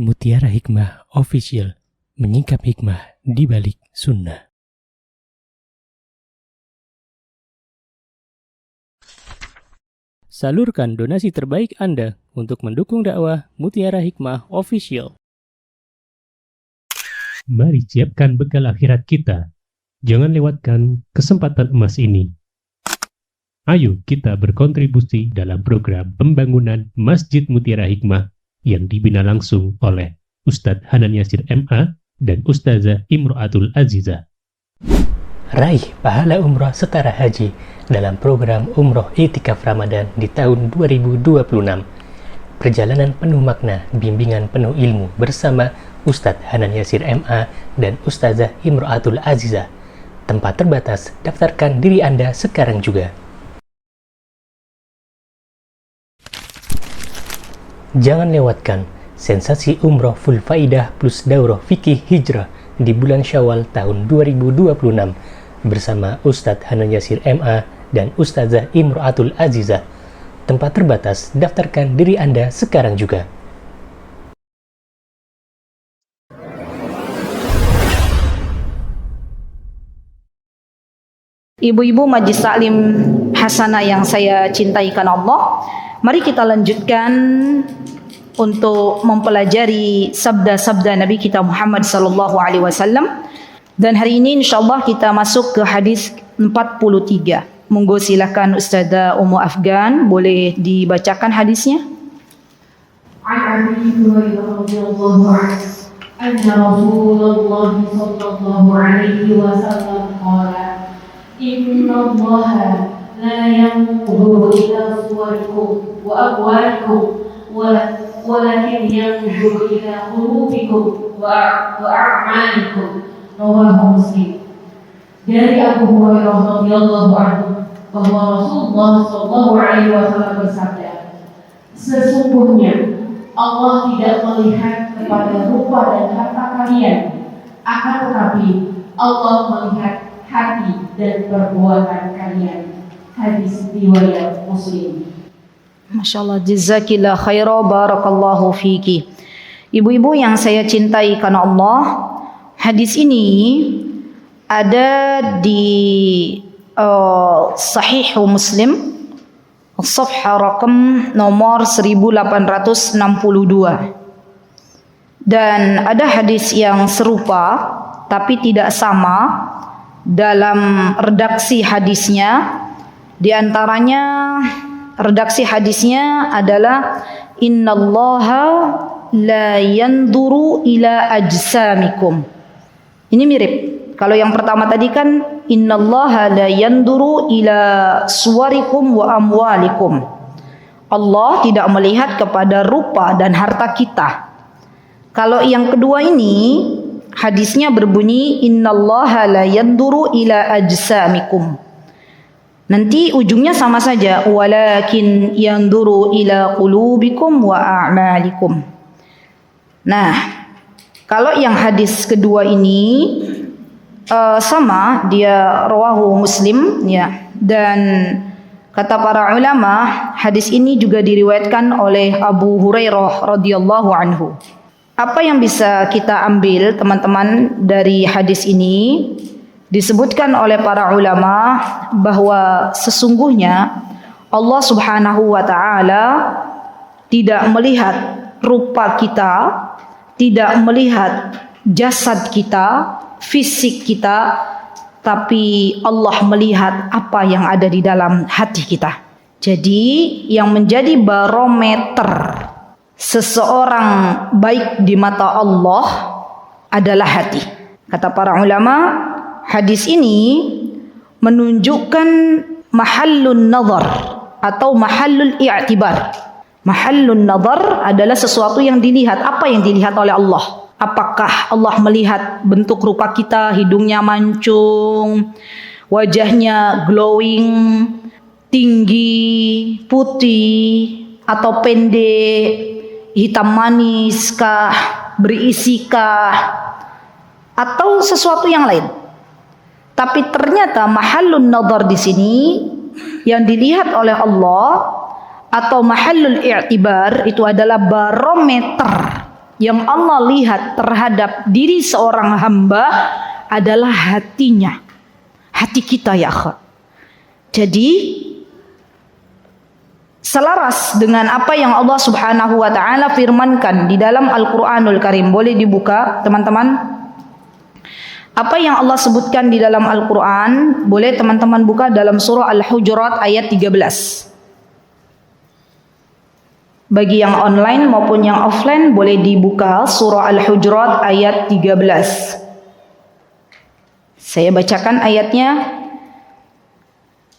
Mutiara Hikmah Official, menyingkap hikmah di balik sunnah. Salurkan donasi terbaik Anda untuk mendukung dakwah Mutiara Hikmah Official. Mari siapkan bekal akhirat kita. Jangan lewatkan kesempatan emas ini. Ayo kita berkontribusi dalam program pembangunan Masjid Mutiara Hikmah yang dibina langsung oleh Ustadz Hanan Yasir MA dan Ustazah Imro'atul Azizah. Raih pahala umroh setara haji dalam program Umroh I'tikaf Ramadan di tahun 2026. Perjalanan penuh makna, bimbingan penuh ilmu bersama Ustadz Hanan Yasir MA dan Ustazah Imro'atul Azizah. Tempat terbatas, daftarkan diri Anda sekarang juga. Jangan lewatkan sensasi umroh full faidah plus daurah fikih hijrah di bulan Syawal tahun 2026 bersama Ustadz Hanan Yasir MA dan Ustazah Imro'atul Azizah. Tempat terbatas, daftarkan diri Anda sekarang juga. Ibu-ibu Majlis Taklim Hasanah yang saya cintai karena Allah, mari kita lanjutkan untuk mempelajari sabda-sabda Nabi kita Muhammad sallallahu alaihi wasallam. Dan hari ini insyaallah kita masuk ke hadis 43. Monggo silakan Ustazah Ummu Afgan, boleh dibacakan hadisnya. An Abi Hurairah radhiyallahu anhu anna Rasulullah sallallahu alaihi wasallam qala Inna Allaha la yanzuru ila suwarikum wa amwalikum walakin yanzuru ila qulubikum wa a'malikum. Rawahu Muslim. Dari Abu Hurairah radhiyallahu anhu bahwa Rasulullah sallallahu alaihi wasallam bersabda, sesungguhnya Allah tidak melihat kepada rupa dan harta kalian, akan tetapi Allah melihat hati dan perbuatan kalian. Hadis riwayat Muslim. Masya Allah, jazakillah khairah, barakallahu fiki. Ibu-ibu yang saya cintai karena Allah, hadis ini ada di Sahih Muslim, Safha rakam nomor 1862. Dan ada hadis yang serupa tapi tidak sama dalam redaksi hadisnya. Di antaranya redaksi hadisnya adalah innallaha la yanduru ila ajsamikum. Ini mirip. Kalau yang pertama tadi kan innallaha la yanduru ila suwarikum wa amwalikum. Allah tidak melihat kepada rupa dan harta kita. Kalau yang kedua ini hadisnya berbunyi innallaha la yanduru ila ajsamikum. Nanti ujungnya sama saja, walakin yanduru ila qulubikum wa a'malikum. Nah, kalau yang hadis kedua ini sama, dia rawahu Muslim ya. Dan kata para ulama, hadis ini juga diriwayatkan oleh Abu Hurairah radhiyallahu anhu. Apa yang bisa kita ambil teman-teman dari hadis ini? Disebutkan oleh para ulama bahwa sesungguhnya Allah Subhanahu wa taala tidak melihat rupa kita, tidak melihat jasad kita, fisik kita, tapi Allah melihat apa yang ada di dalam hati kita. Jadi yang menjadi barometer seseorang baik di mata Allah adalah hati. Kata para ulama, hadis ini menunjukkan mahallun nazar atau mahallul i'tibar. Mahallun nazar adalah sesuatu yang dilihat. Apa yang dilihat oleh Allah? Apakah Allah melihat bentuk rupa kita, hidungnya mancung, wajahnya glowing, tinggi, putih, atau pendek, hitam manis kah, berisi kah, atau sesuatu yang lain? Tapi ternyata mahallun nazar di sini yang dilihat oleh Allah atau mahallul i'tibar itu adalah barometer yang Allah lihat terhadap diri seorang hamba adalah hatinya, hati kita ya akhwat. Jadi selaras dengan apa yang Allah Subhanahu wa taala firmankan di dalam Al-Qur'anul Karim. Boleh dibuka teman-teman? Apa yang Allah sebutkan di dalam Al-Qur'an, boleh teman-teman buka dalam surah Al-Hujurat ayat 13. Bagi yang online maupun yang offline boleh dibuka surah Al-Hujurat ayat 13. Saya bacakan ayatnya.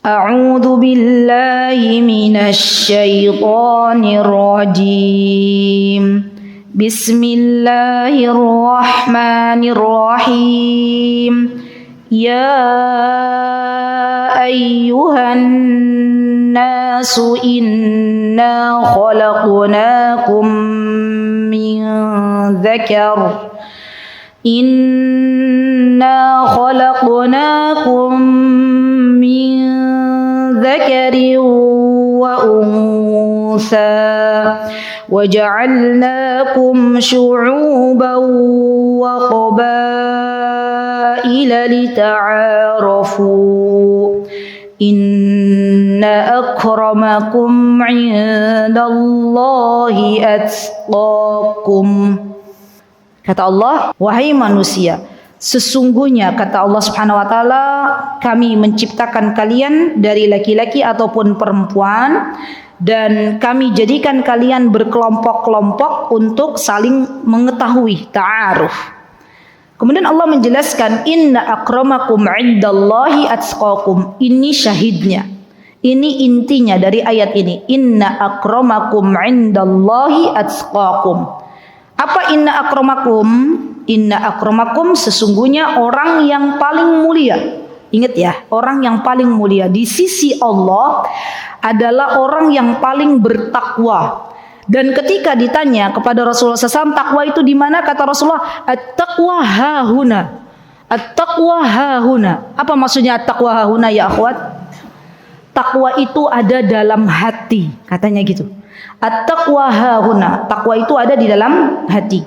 A'udzu billahi minasy syaithanir rajim. Bismillahirrahmanirrahim. Ya ayyuhan nasu inna khalaqnakum min dzakar Inna khalaqnakum min dzakarin wa unsa wa ja'alnakum syu'uban wa qabaila lita'arafu Inna akramakum 'indallahi atqakum. Kata Allah, wahai manusia, sesungguhnya kata Allah Subhanahu wa taala, kami menciptakan kalian dari laki-laki ataupun perempuan dan kami jadikan kalian berkelompok-kelompok untuk saling mengetahui, ta'aruf. Kemudian Allah menjelaskan, inna akramakum 'indallahi atqakum. Ini syahidnya. Ini intinya dari ayat ini. Inna akramakum 'indallahi atqakum. Apa inna akramakum? Inna akramakum sesungguhnya orang yang paling mulia. Ingat ya, orang yang paling mulia di sisi Allah adalah orang yang paling bertakwa. Dan ketika ditanya kepada Rasulullah SAW, takwa itu di mana? Kata Rasulullah, at-taqwa hahuna. At-taqwa hahuna. Apa maksudnya at-taqwa hahuna ya akhwat? Takwa itu ada dalam hati, katanya gitu. At-taqwa hahuna. Takwa itu ada di dalam hati.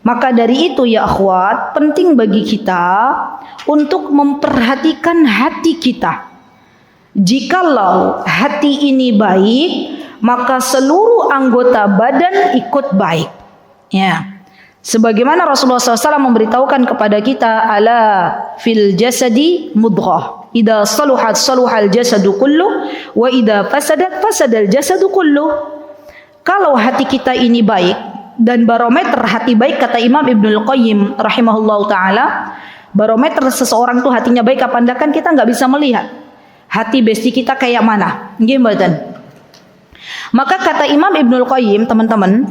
Maka dari itu ya akhwat, penting bagi kita untuk memperhatikan hati kita. Jikalau hati ini baik, maka seluruh anggota badan ikut baik. Ya. Sebagaimana Rasulullah SAW memberitahukan kepada kita, ala fil jasadi mudghah. Idza saluhat saluhal jasadu kullu wa idza fasadat fasadal jasadu kullu. Kalau hati kita ini baik, dan barometer hati baik kata Imam Ibnul Qayyim rahimahullahu taala, barometer seseorang tuh hatinya baik apa enggak kan kita nggak bisa melihat. Hati besti kita kayak mana? Nggih mboten. Maka kata Imam Ibnul Qayyim, teman-teman,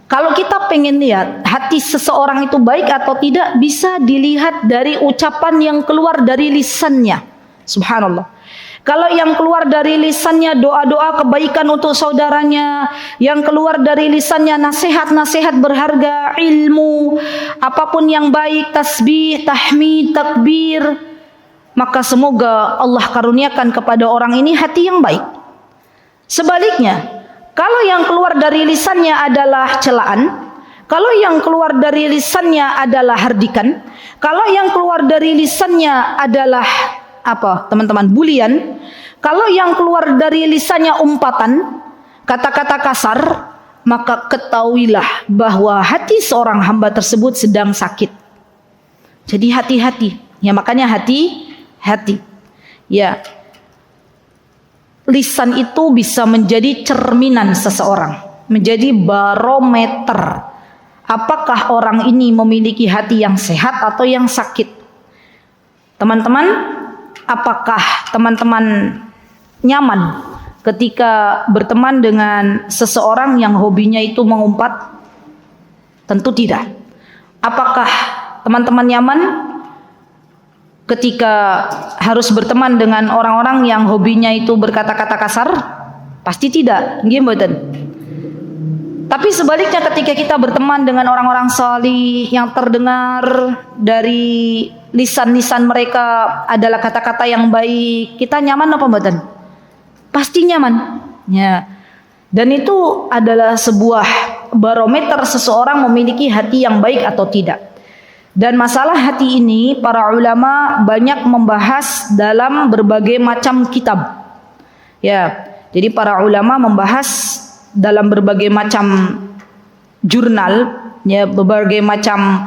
kalau kita pengen lihat hati seseorang itu baik atau tidak, bisa dilihat dari ucapan yang keluar dari lisannya. Subhanallah. Kalau yang keluar dari lisannya doa-doa kebaikan untuk saudaranya, yang keluar dari lisannya nasihat-nasihat berharga, ilmu, apapun yang baik, tasbih, tahmid, takbir, maka semoga Allah karuniakan kepada orang ini hati yang baik. Sebaliknya, kalau yang keluar dari lisannya adalah celaan, kalau yang keluar dari lisannya adalah hardikan, kalau yang keluar dari lisannya adalah apa teman-teman, bulian, kalau yang keluar dari lisannya umpatan, kata-kata kasar, maka ketahuilah bahwa hati seorang hamba tersebut sedang sakit. Jadi hati-hati, ya makanya hati-hati. Ya, lisan itu bisa menjadi cerminan seseorang, menjadi barometer. Apakah orang ini memiliki hati yang sehat atau yang sakit? Teman-teman, apakah teman-teman nyaman ketika berteman dengan seseorang yang hobinya itu mengumpat? Tentu tidak. Apakah teman-teman nyaman ketika harus berteman dengan orang-orang yang hobinya itu berkata-kata kasar? Pasti tidak. Nggih mboten. Tapi sebaliknya ketika kita berteman dengan orang-orang salih yang terdengar dari lisan-lisan mereka adalah kata-kata yang baik, kita nyaman apa mboten? Pasti nyaman. Ya. Dan itu adalah sebuah barometer seseorang memiliki hati yang baik atau tidak. Dan masalah hati ini para ulama banyak membahas dalam berbagai macam kitab. Ya, jadi para ulama membahas dalam berbagai macam jurnal, ya, berbagai macam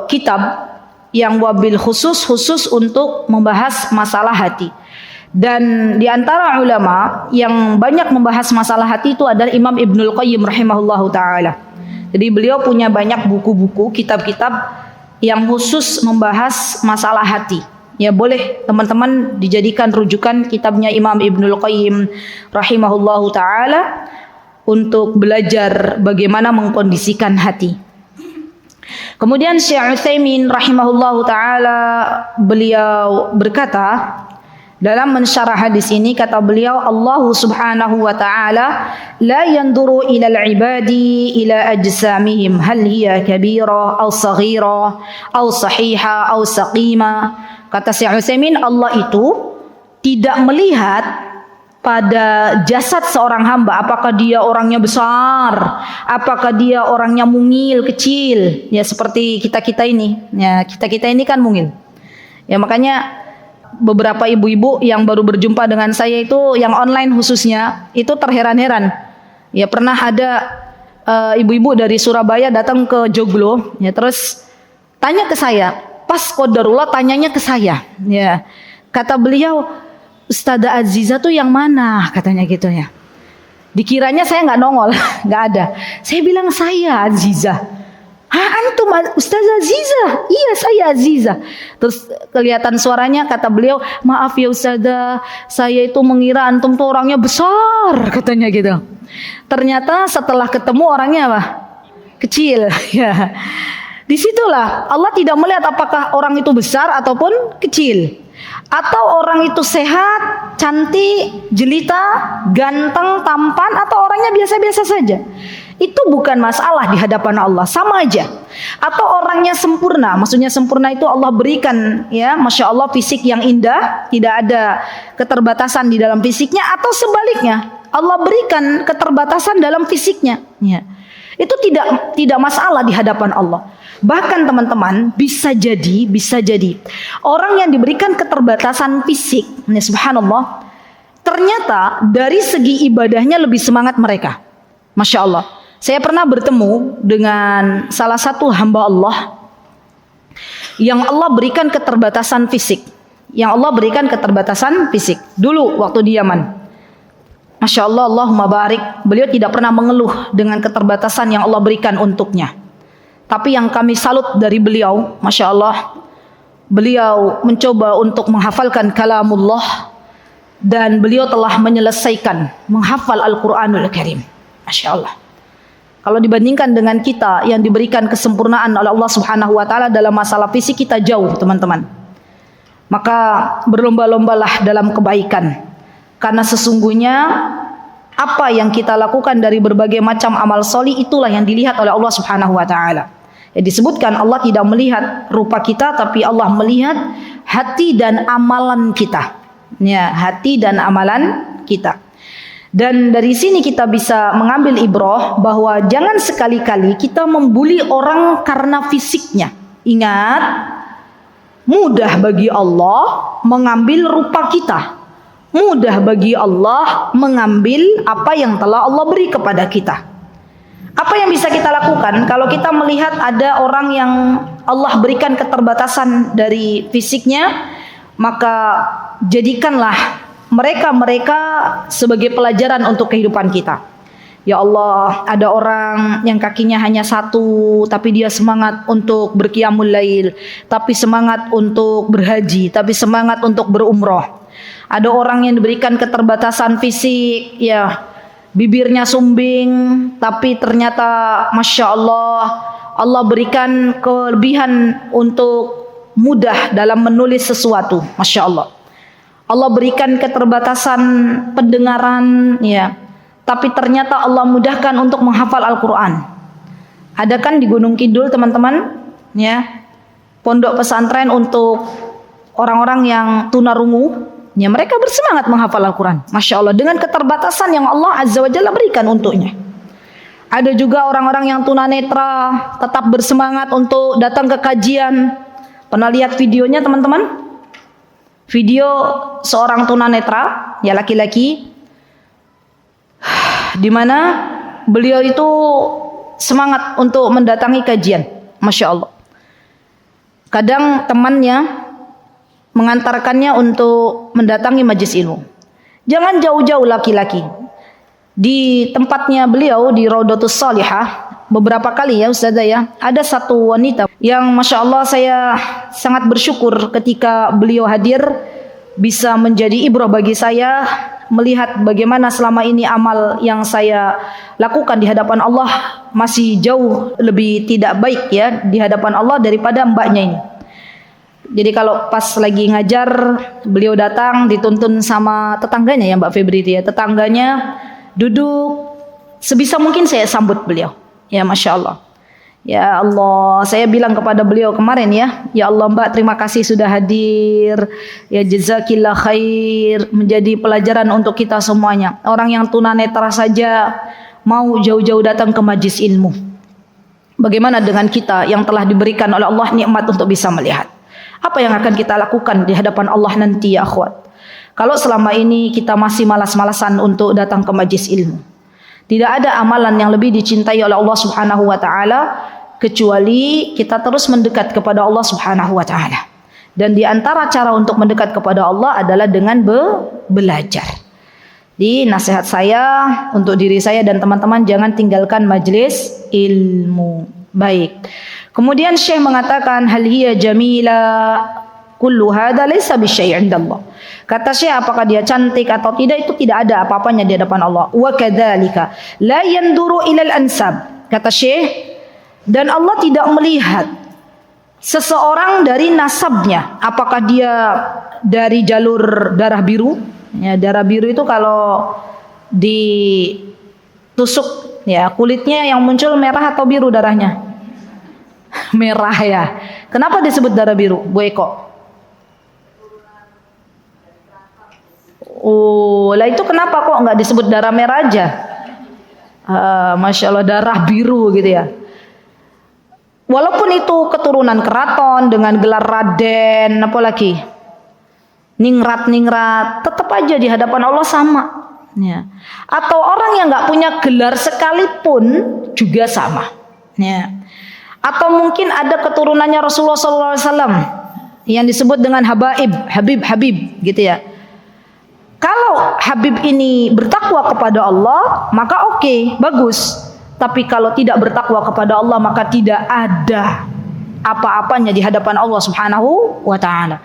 kitab yang wabil khusus untuk membahas masalah hati. Dan di antara ulama yang banyak membahas masalah hati itu adalah Imam Ibnul Qayyim rahimahullahu taala. Jadi beliau punya banyak buku-buku, kitab-kitab yang khusus membahas masalah hati. Ya, boleh teman-teman dijadikan rujukan kitabnya Imam Ibnul Qayyim rahimahullahu taala untuk belajar bagaimana mengkondisikan hati. Kemudian Syekh Utsaimin rahimahullahu taala beliau berkata dalam mensyarah hadis ini, kata beliau, Allah subhanahu wa ta'ala la yanduru ilal ibadi ila ajsamihim hal hiya kabira aw saghira aw sahiha aw saqima. Kata Syekh Utsaimin, Allah itu tidak melihat pada jasad seorang hamba, apakah dia orangnya besar, apakah dia orangnya mungil, kecil, ya seperti kita-kita ini. Ya, kita-kita ini kan mungil. Ya, makanya beberapa ibu-ibu yang baru berjumpa dengan saya itu, yang online khususnya, itu terheran-heran. Ya, pernah ada ibu-ibu dari Surabaya datang ke Joglo, ya, terus tanya ke saya, pas qadarullah tanyanya ke saya. Ya, kata beliau, Ustazah Aziza tuh yang mana? Katanya gitu ya. Dikiranya saya nggak nongol, nggak ada. Saya bilang saya Aziza. Antum Ustazah Aziza? Iya, saya Aziza. Terus kelihatan suaranya, kata beliau, maaf ya Ustazah, saya itu mengira antum tuh orangnya besar, katanya gitu. Ternyata setelah ketemu orangnya apa? Kecil. Ya. Disitulah Allah tidak melihat apakah orang itu besar ataupun kecil, atau orang itu sehat, cantik, jelita, ganteng, tampan, atau orangnya biasa-biasa saja. Itu bukan masalah di hadapan Allah, sama aja. Atau orangnya sempurna, maksudnya sempurna itu Allah berikan, ya, masya Allah, fisik yang indah, tidak ada keterbatasan di dalam fisiknya, atau sebaliknya Allah berikan keterbatasan dalam fisiknya, ya. Itu tidak masalah di hadapan Allah. Bahkan teman-teman, bisa jadi orang yang diberikan keterbatasan fisik, ya, subhanallah, ternyata dari segi ibadahnya lebih semangat mereka, masya Allah. Saya pernah bertemu dengan salah satu hamba Allah yang Allah berikan keterbatasan fisik. Dulu waktu di Yaman. Masya Allah, Allahumma barik. Beliau tidak pernah mengeluh dengan keterbatasan yang Allah berikan untuknya. Tapi yang kami salut dari beliau, Masya Allah, beliau mencoba untuk menghafalkan kalamullah. Dan beliau telah menyelesaikan menghafal Al-Quranul Karim. Masya Allah. Kalau dibandingkan dengan kita yang diberikan kesempurnaan oleh Allah Subhanahu wa taala dalam masalah fisik, kita jauh, teman-teman. Maka berlomba-lombalah dalam kebaikan. Karena sesungguhnya apa yang kita lakukan dari berbagai macam amal solih, itulah yang dilihat oleh Allah Subhanahu wa taala. Ya, disebutkan Allah tidak melihat rupa kita, tapi Allah melihat hati dan amalan kita. Ya, hati dan amalan kita. Dan dari sini kita bisa mengambil ibrah bahwa jangan sekali-kali kita membuli orang karena fisiknya. Ingat, mudah bagi Allah mengambil rupa kita. Mudah bagi Allah mengambil apa yang telah Allah beri kepada kita. Apa yang bisa kita lakukan kalau kita melihat ada orang yang Allah berikan keterbatasan dari fisiknya, maka jadikanlah mereka sebagai pelajaran untuk kehidupan kita. Ya Allah, ada orang yang kakinya hanya satu, tapi dia semangat untuk berqiyamul lail, tapi semangat untuk berhaji, tapi semangat untuk berumrah. Ada orang yang diberikan keterbatasan fisik, ya, bibirnya sumbing, tapi ternyata Masya Allah, Allah berikan kelebihan untuk mudah dalam menulis sesuatu, Masya Allah. Allah berikan keterbatasan pendengaran, ya, tapi ternyata Allah mudahkan untuk menghafal Al-Quran. Ada kan di Gunung Kidul, teman-teman, ya, pondok pesantren untuk orang-orang yang tunarungu, ya, mereka bersemangat menghafal Al-Quran, Masya Allah, dengan keterbatasan yang Allah Azza wa Jalla berikan untuknya. Ada juga orang-orang yang tunanetra tetap bersemangat untuk datang ke kajian. Pernah lihat videonya teman-teman? Video seorang tunanetra, ya laki-laki, di mana beliau itu semangat untuk mendatangi kajian. Masya Allah. Kadang temannya mengantarkannya untuk mendatangi majelis ilmu. Jangan jauh-jauh laki-laki. Di tempatnya beliau di Raudatus Salihah, beberapa kali ya Ustazah ya, ada satu wanita yang Masya Allah saya sangat bersyukur ketika beliau hadir, bisa menjadi ibrah bagi saya melihat bagaimana selama ini amal yang saya lakukan di hadapan Allah masih jauh lebih tidak baik ya di hadapan Allah daripada mbaknya ini. Jadi kalau pas lagi ngajar, beliau datang dituntun sama tetangganya ya Mbak Febri itu ya, tetangganya duduk, sebisa mungkin saya sambut beliau. Ya Masya Allah. Ya Allah, saya bilang kepada beliau kemarin ya Allah Mbak, terima kasih sudah hadir. Ya jazakillah khair, menjadi pelajaran untuk kita semuanya. Orang yang tunanetra saja mau jauh-jauh datang ke majlis ilmu. Bagaimana dengan kita yang telah diberikan oleh Allah nikmat untuk bisa melihat? Apa yang akan kita lakukan di hadapan Allah nanti ya akhwat? Kalau selama ini kita masih malas-malasan untuk datang ke majlis ilmu, tidak ada amalan yang lebih dicintai oleh Allah Subhanahu wa taala kecuali kita terus mendekat kepada Allah Subhanahu wa taala. Dan di antara cara untuk mendekat kepada Allah adalah dengan belajar. Di nasihat saya untuk diri saya dan teman-teman, jangan tinggalkan majlis ilmu. Baik. Kemudian Syekh mengatakan hal hiya jamila kullu hadza laysa bisyai' indallah. Kata Syekh, apakah dia cantik atau tidak itu tidak ada apa-apanya di hadapan Allah. Wa kadzalika la yanduru ilal ansab. Kata Syekh, dan Allah tidak melihat seseorang dari nasabnya, apakah dia dari jalur darah biru. Ya, darah biru itu kalau ditusuk ya kulitnya yang muncul merah atau biru darahnya? Merah ya. Kenapa disebut darah biru, Bu Eko? Oh, lah itu kenapa kok nggak disebut darah merah aja? Masya Allah, darah biru gitu ya. Walaupun itu keturunan keraton dengan gelar Raden, apalagi ningrat, tetap aja di hadapan Allah sama. Ya. Atau orang yang nggak punya gelar sekalipun juga sama. Ya. Atau mungkin ada keturunannya Rasulullah SAW yang disebut dengan Habib gitu ya. Kalau Habib ini bertakwa kepada Allah, maka oke, bagus. Tapi kalau tidak bertakwa kepada Allah, maka tidak ada apa-apanya di hadapan Allah Subhanahu wa taala.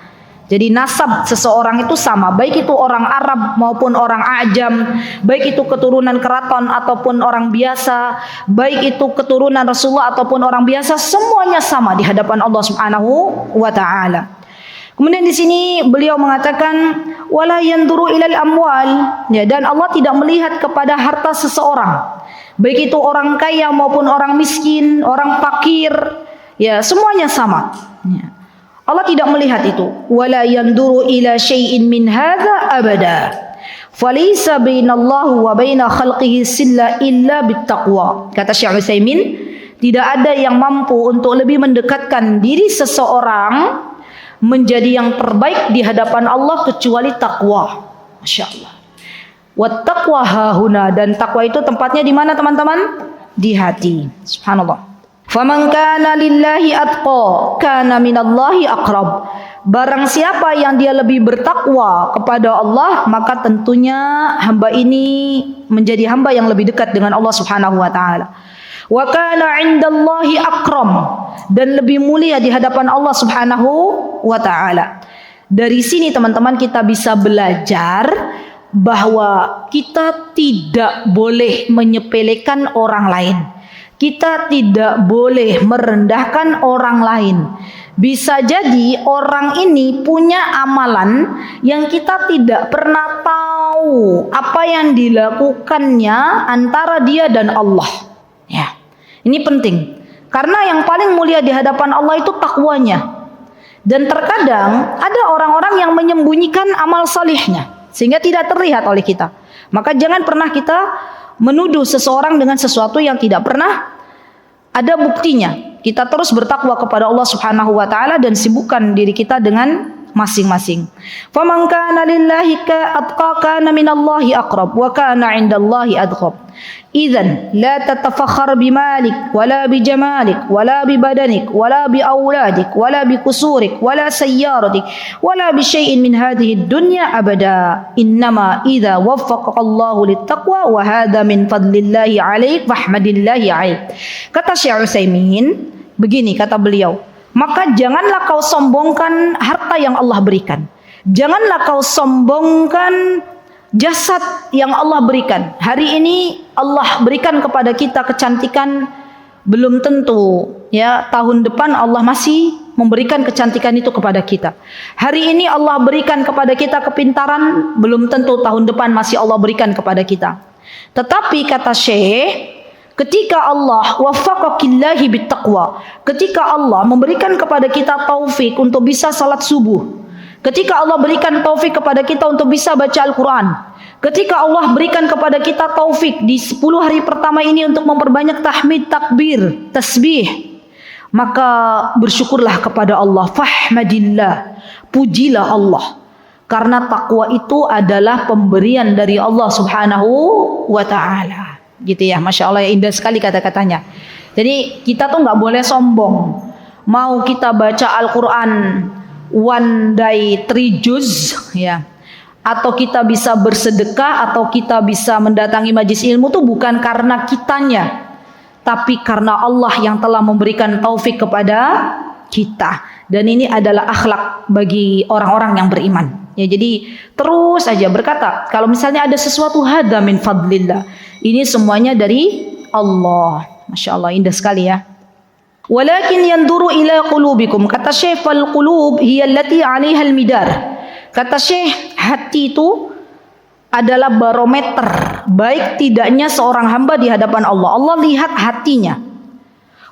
Jadi nasab seseorang itu sama, baik itu orang Arab maupun orang Ajam, baik itu keturunan keraton ataupun orang biasa, baik itu keturunan Rasulullah ataupun orang biasa, semuanya sama di hadapan Allah Subhanahu wa taala. Kemudian di sini beliau mengatakan wala yanduru ilal amwal, ya, dan Allah tidak melihat kepada harta seseorang, baik itu orang kaya maupun orang miskin, orang fakir, ya semuanya sama. Ya. Allah tidak melihat itu. Wala yanduru ila syai'in min hadza abada. Falaysa bainallahu wa baina khalqihi silla illa bittaqwa. Kata Syekh Utsaimin, tidak ada yang mampu untuk lebih mendekatkan diri seseorang menjadi yang terbaik di hadapan Allah kecuali takwa. Masya Allah. Wattaqwa hahuna, dan takwa itu tempatnya di mana teman-teman? Di hati. Subhanallah. Faman kana lillahi atqa kana minallahi aqrab. Barang siapa yang dia lebih bertakwa kepada Allah, maka tentunya hamba ini menjadi hamba yang lebih dekat dengan Allah Subhanahu wa taala. Wa kana 'indallahi akram, dan lebih mulia di hadapan Allah Subhanahu wa taala. Dari sini teman-teman kita bisa belajar bahwa kita tidak boleh menyepelekan orang lain. Kita tidak boleh merendahkan orang lain. Bisa jadi orang ini punya amalan yang kita tidak pernah tahu apa yang dilakukannya antara dia dan Allah. Ya, ini penting. Karena yang paling mulia di hadapan Allah itu takwanya. Dan terkadang ada orang-orang yang menyembunyikan amal salihnya sehingga tidak terlihat oleh kita. Maka jangan pernah kita menuduh seseorang dengan sesuatu yang tidak pernah ada buktinya. Kita terus bertakwa kepada Allah Subhanahu wa taala dan sibukkan diri kita dengan masing-masing. Faman kana lillahi atqa kana minallahi aqrab wa kana 'indallahi adqab. Idzan la tatafakhar bimalik wala bijamalik wala bibadanik wala biauladik wala bikusurik wala sayyaratik wala bisyai'in min hadhihi ad-dunya abada. Innama idza waffaqaka Allahu littaqwa wa hadha min fadlillahi 'alaik fahmadillahi 'alaik. Kata Syekh Utsaimin, begini kata beliau, maka janganlah kau sombongkan harta yang Allah berikan. Janganlah kau sombongkan jasad yang Allah berikan. Hari ini Allah berikan kepada kita kecantikan, belum tentu ya tahun depan Allah masih memberikan kecantikan itu kepada kita. Hari ini Allah berikan kepada kita kepintaran, belum tentu tahun depan masih Allah berikan kepada kita. Tetapi kata Syekh, ketika Allah waffaqakillahi bittaqwa, ketika Allah memberikan kepada kita taufik untuk bisa salat subuh, ketika Allah berikan taufik kepada kita untuk bisa baca Al-Quran, ketika Allah berikan kepada kita taufik di 10 hari pertama ini untuk memperbanyak tahmid, takbir, tasbih, maka bersyukurlah kepada Allah. Fahmadillah, pujilah Allah, karena takwa itu adalah pemberian dari Allah Subhanahu wa ta'ala. Gitu ya, Masya Allah ya, indah sekali kata-katanya. Jadi kita tuh nggak boleh sombong. Mau kita baca Al-Quran one day 3 juz ya, atau kita bisa bersedekah, atau kita bisa mendatangi majlis ilmu, tuh bukan karena kitanya, tapi karena Allah yang telah memberikan taufik kepada kita. Dan ini adalah akhlak bagi orang-orang yang beriman ya. Jadi terus aja berkata, kalau misalnya ada sesuatu, hadza min fadlillah, ini semuanya dari Allah. Masya Allah, indah sekali ya. Walakin yanduru ila qulubikum, kata Syekh, fal qulub hiya allati 'alaiha al-midar. Kata Syekh, hati itu adalah barometer baik tidaknya seorang hamba di hadapan Allah. Allah lihat hatinya.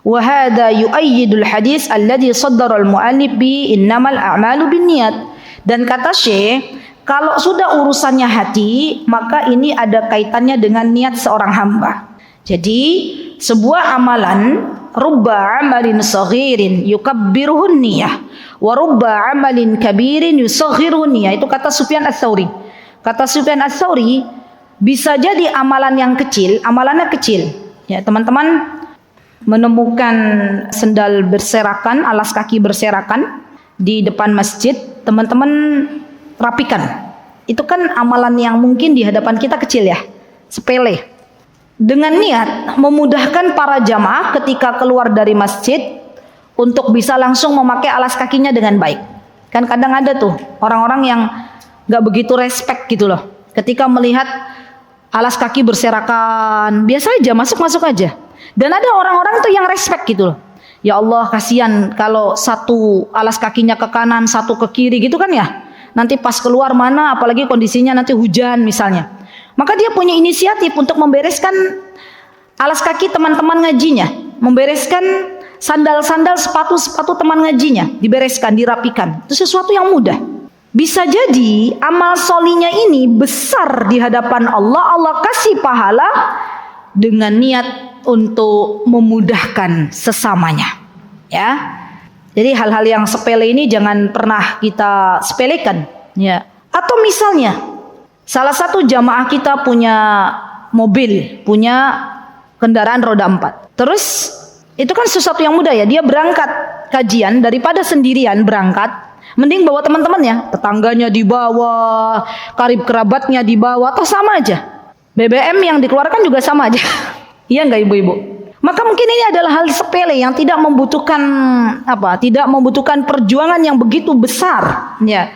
Wa hadza yu'ayyidul hadis alladhi saddara al-mu'allif bi innamal a'malu binniyat. Dan kata Syekh, kalau sudah urusannya hati, maka ini ada kaitannya dengan niat seorang hamba. Jadi sebuah amalan, rubba amalin saghirin yukabbiruhun niyah wa rubba amalin kabirin yusaghirun niyah. Itu kata Sufyan Ats-Tsauri. Kata Sufyan Ats-Tsauri, bisa jadi amalan yang kecil, amalannya kecil. Ya, teman-teman menemukan sendal berserakan, alas kaki berserakan di depan masjid, teman-teman rapikan. Itu kan amalan yang mungkin di hadapan kita kecil ya, sepele. Dengan niat memudahkan para jamaah ketika keluar dari masjid untuk bisa langsung memakai alas kakinya dengan baik. Kan kadang ada tuh orang-orang yang gak begitu respect gitu loh, ketika melihat alas kaki berserakan, biasa aja masuk-masuk aja. Dan ada orang-orang tuh yang respect gitu loh. Ya Allah, kasihan kalau satu alas kakinya ke kanan, satu ke kiri gitu kan ya. Nanti pas keluar mana, apalagi kondisinya nanti hujan misalnya. Maka dia punya inisiatif untuk membereskan alas kaki teman-teman ngajinya, membereskan sandal-sandal, sepatu-sepatu teman ngajinya, dibereskan, dirapikan. Itu sesuatu yang mudah. Bisa jadi amal solinya ini besar di hadapan Allah. Allah kasih pahala dengan niat untuk memudahkan sesamanya. Ya. Jadi hal-hal yang sepele ini jangan pernah kita sepelekan. Ya. Atau misalnya salah satu jamaah kita punya mobil, punya kendaraan roda 4. Terus itu kan sesuatu yang mudah ya. Dia berangkat kajian daripada sendirian berangkat, mending bawa teman-temannya, tetangganya dibawa, karib kerabatnya dibawa, atau sama aja. BBM yang dikeluarkan juga sama aja. Iya enggak ibu-ibu? Maka mungkin ini adalah hal sepele yang tidak membutuhkan tidak membutuhkan perjuangan yang begitu besar, ya.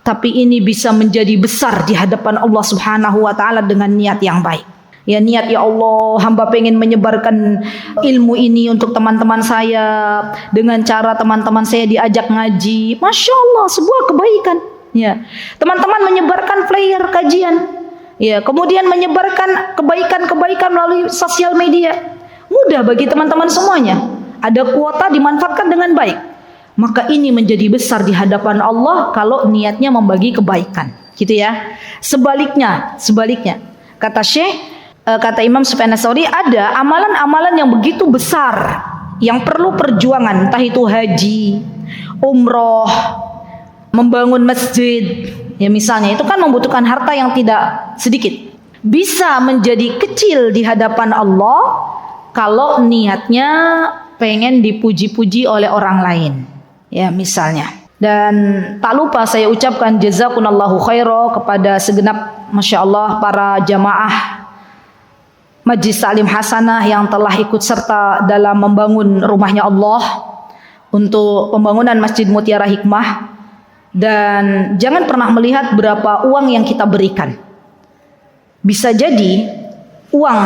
Tapi ini bisa menjadi besar di hadapan Allah Subhanahu wa taala dengan niat yang baik. Ya, niat, ya Allah, hamba pengen menyebarkan ilmu ini untuk teman-teman saya, dengan cara teman-teman saya diajak ngaji. Masya Allah, sebuah kebaikan. Ya, teman-teman menyebarkan flyer kajian. Ya, kemudian menyebarkan kebaikan-kebaikan melalui sosial media. Mudah bagi teman-teman semuanya. Ada kuota, dimanfaatkan dengan baik. Maka ini menjadi besar di hadapan Allah kalau niatnya membagi kebaikan. Gitu ya. Sebaliknya, kata Syekh, kata Imam Sufyan Ats-Tsauri, ada amalan-amalan yang begitu besar yang perlu perjuangan, entah itu haji, umroh, membangun masjid, ya misalnya, itu kan membutuhkan harta yang tidak sedikit. Bisa menjadi kecil di hadapan Allah kalau niatnya pengen dipuji-puji oleh orang lain, ya misalnya. Dan tak lupa saya ucapkan jazakumullahu khairan kepada segenap, masya Allah, para jamaah Majlis Ta'lim Hasanah yang telah ikut serta dalam membangun rumahnya Allah untuk pembangunan Masjid Mutiara Hikmah. Dan jangan pernah melihat berapa uang yang kita berikan. Bisa jadi uang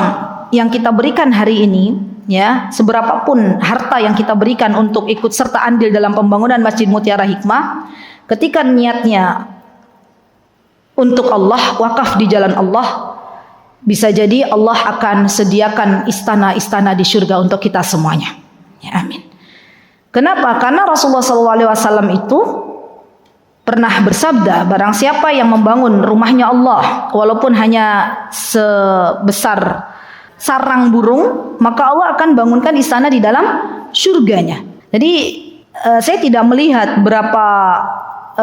yang kita berikan hari ini, ya, seberapapun harta yang kita berikan untuk ikut serta andil dalam pembangunan Masjid Mutiara Hikmah, ketika niatnya untuk Allah, wakaf di jalan Allah, bisa jadi Allah akan sediakan istana-istana di surga untuk kita semuanya. Ya, amin. Kenapa? Karena Rasulullah SAW itu pernah bersabda, barang siapa yang membangun rumahnya Allah walaupun hanya sebesar sarang burung, maka Allah akan bangunkan istana di dalam surganya. Jadi saya tidak melihat berapa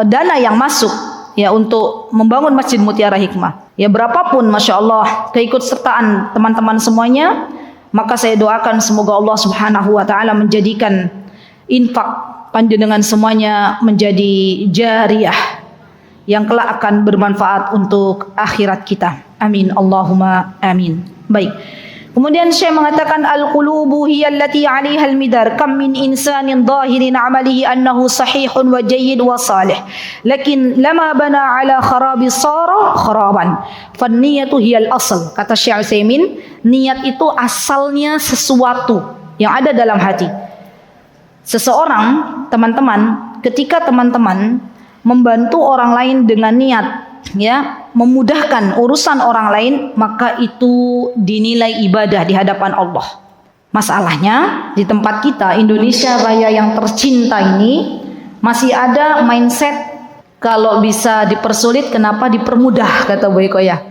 dana yang masuk, ya, untuk membangun Masjid Mutiara Hikmah. Ya, berapapun, masya Allah, keikutsertaan teman-teman semuanya, maka saya doakan semoga Allah Subhanahu wa Ta'ala menjadikan infak panjenengan semuanya menjadi jariyah yang kelak akan bermanfaat untuk akhirat kita. Amin, Allahumma amin. Baik. Kemudian Syekh mengatakan al-qulubu hiya allati 'alaiha al-midar kam min insanin zahirin 'amalihi annahu sahihun wa jayyid wa salih lakin lama bana 'ala kharabi sara kharaban fan niyatu hiya al-asl. Kata Syekh Utsaimin, niat itu asalnya sesuatu yang ada dalam hati. Seseorang, teman-teman, ketika teman-teman membantu orang lain dengan niat, ya, memudahkan urusan orang lain, maka itu dinilai ibadah di hadapan Allah. Masalahnya di tempat kita Indonesia Raya yang tercinta ini masih ada mindset kalau bisa dipersulit kenapa dipermudah, kata Bu Eko, ya.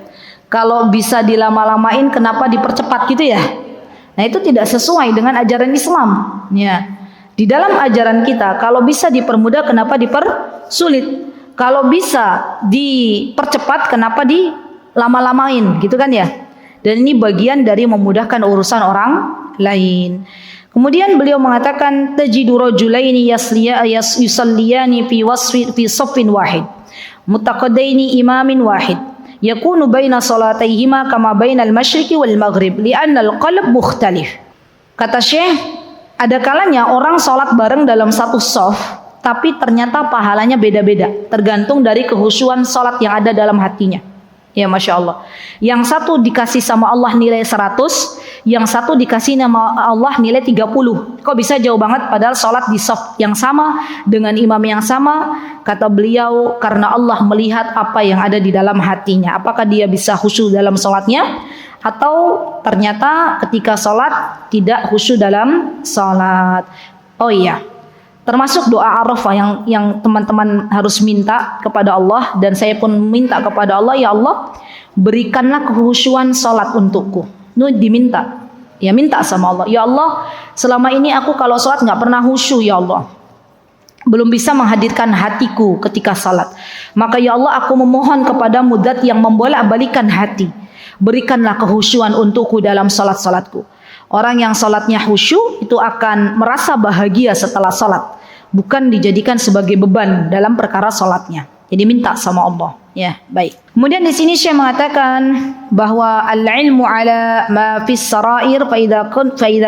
Kalau bisa dilama-lamain kenapa dipercepat, gitu ya. Nah, itu tidak sesuai dengan ajaran Islam, ya. Di dalam ajaran kita kalau bisa dipermudah kenapa dipersulit? Kalau bisa dipercepat, kenapa dilama-lamain, gitu kan ya? Dan ini bagian dari memudahkan urusan orang lain. Kemudian beliau mengatakan tajidu rajulaini yusalliyani fi saffin wahid mutaqaddaini imamin wahid yakunu baina salataihima kama bainal masyriqi wal maghrib li'anna al-qalb mukhtalif. Kata Syekh, ada kalanya orang sholat bareng dalam satu shaf, tapi ternyata pahalanya beda-beda, tergantung dari kehusyuan sholat yang ada dalam hatinya. Ya, masya Allah. Yang satu dikasih sama Allah nilai 100, yang satu dikasih sama Allah nilai 30. Kok bisa jauh banget padahal sholat di shaf yang sama dengan imam yang sama? Kata beliau, karena Allah melihat apa yang ada di dalam hatinya. Apakah dia bisa khusyuk dalam sholatnya, atau ternyata ketika sholat tidak khusyuk dalam sholat. Oh iya, termasuk doa Arafah yang teman-teman harus minta kepada Allah, dan saya pun minta kepada Allah, ya Allah, berikanlah kekhusyuan sholat untukku. Itu diminta, ya, minta sama Allah. Ya Allah, selama ini aku kalau sholat nggak pernah khusyuk, ya Allah, belum bisa menghadirkan hatiku ketika sholat. Maka ya Allah, aku memohon kepadamu zat yang membolak-balikan hati, berikanlah kekhusyuan untukku dalam sholat-sholatku. Orang yang sholatnya khusyuk itu akan merasa bahagia setelah sholat, bukan dijadikan sebagai beban dalam perkara sholatnya. Jadi minta sama Allah. Ya, baik. Kemudian di sini Syekh mengatakan bahwa al-ilmu ala ma fis sarair fa idza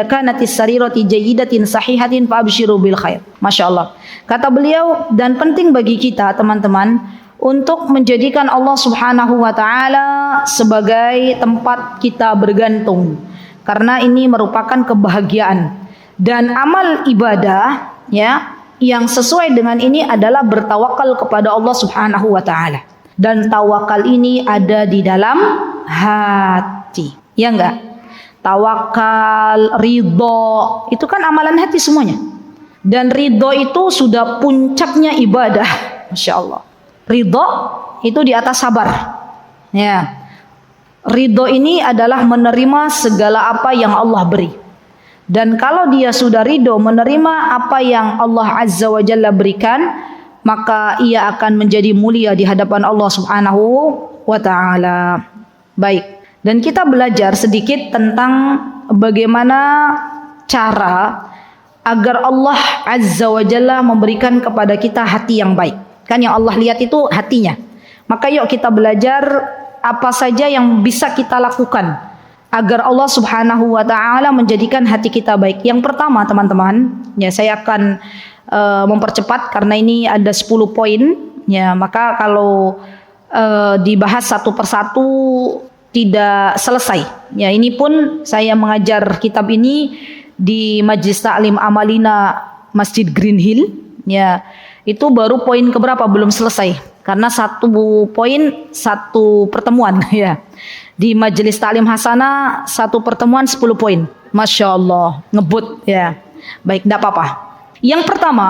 kanat as-sarirati jayyidatin sahihatin fa abshiru bil khair. Masya Allah. Kata beliau, dan penting bagi kita teman-teman untuk menjadikan Allah Subhanahu wa Ta'ala sebagai tempat kita bergantung, karena ini merupakan kebahagiaan. Dan amal ibadah, ya, yang sesuai dengan ini adalah bertawakal kepada Allah Subhanahu wa Ta'ala. Dan tawakal ini ada di dalam hati, ya enggak? Tawakal, ridho, itu kan amalan hati semuanya. Dan ridho itu sudah puncaknya ibadah, Masya Allah. Ridho itu di atas sabar, ya. Ridho ini adalah menerima segala apa yang Allah beri. Dan kalau dia sudah ridho menerima apa yang Allah Azza wa Jalla berikan, maka ia akan menjadi mulia di hadapan Allah Subhanahu wa ta'ala. Baik, dan kita belajar sedikit tentang bagaimana cara agar Allah Azza wa Jalla memberikan kepada kita hati yang baik. Kan yang Allah lihat itu hatinya. Maka yuk kita belajar apa saja yang bisa kita lakukan agar Allah Subhanahu wa ta'ala menjadikan hati kita baik. Yang pertama teman-teman, ya saya akan mempercepat karena ini ada 10 poin, ya maka kalau dibahas satu persatu tidak selesai. Ya ini pun saya mengajar kitab ini di Majlis Ta'lim Amalina Masjid Green Hill, ya itu baru poin keberapa belum selesai karena satu poin satu pertemuan ya. Di Majelis Ta'lim Hasanah satu pertemuan 10 poin. Masya Allah, ngebut ya. Baik, tidak apa-apa. Yang pertama,